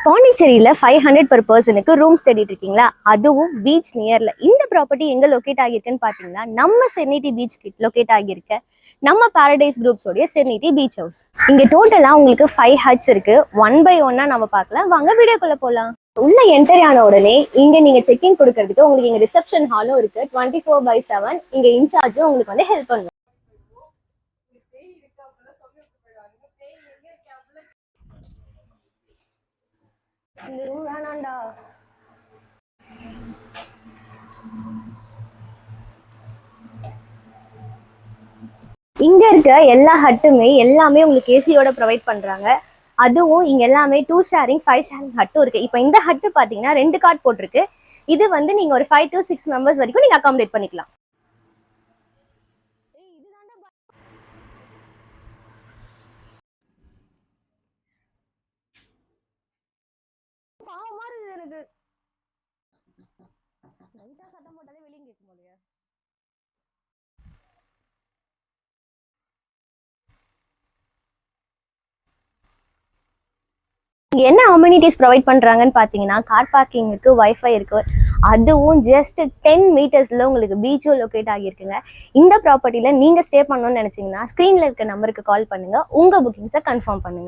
பாண்டிச்சேரியில் 500 per பர்சனுக்கு rooms தேடிட்டு இருக்கீங்களா? அதுவும் பீச் நியர்ல. இந்த ப்ராப்பர்ட்டி எங்க லொக்கேட் ஆகியிருக்குன்னு பார்த்தீங்கன்னா, நம்ம செர்னிட்டி பீச் லொக்கேட் ஆகியிருக்க நம்ம பாரடைஸ் குரூப்ஸோடைய செர்னிட்டி பீச் ஹவுஸ். இங்க டோட்டலா உங்களுக்கு 5 ஹட்ஸ் இருக்கு. 1 by 1 நம்ம பார்க்கலாம். வாங்க வீடியோக்குள்ள போலாம். உள்ள என்டர் ஆன உடனே இங்க நீங்க செக்இன் கொடுக்கறதுக்கு உங்களுக்கு இங்க ரிசப்ஷன் ஹாலும் இருக்கு. 24/7 இங்க இன்சார்ஜும் உங்களுக்கு வந்து ஹெல்ப் பண்ணுவாங்க. இந்த ரூம் வேணாண்டா. இங்க இருக்க எல்லா ஹட்டுமே எல்லாமே உங்களுக்கு ஏசியோட ப்ரொவைட் பண்றாங்க. அதுவும் இங்க எல்லாமே 2 ஷேரிங் 5 ஷேரிங் ஹட்டும் இருக்கு. இப்போ இந்த ஹட்டு பாத்தீங்கன்னா 2 கார்ட் போட்டிருக்கு. இது வந்து நீங்க ஒரு 5 to 6 மெம்பர்ஸ் வரைக்கும் நீங்க அகாமடேட் பண்ணிக்கலாம். பாவமா இருக்குது எனக்கு. லைட்டா சத்தம் போட்டாலே வெளியே கேட்கும் போலயே. இங்கே என்ன அம்யூனிட்டிஸ் ப்ரொவைட் பண்ணுறாங்கன்னு பார்த்தீங்கன்னா, கார் பார்க்கிங் இருக்குது, வைஃபை இருக்குது. அதுவும் ஜஸ்ட் 10 மீட்டர்ஸில் உங்களுக்கு பீச்சும் லொக்கேட் ஆகியிருக்குங்க. இந்த ப்ராப்பர்ட்டியில் நீங்கள் ஸ்டே பண்ணணும்னு நினச்சிங்கன்னா ஸ்க்ரீனில் இருக்க நம்பருக்கு கால் பண்ணுங்கள். உங்கள் புக்கிங்ஸை கன்ஃபார்ம் பண்ணுங்கள்.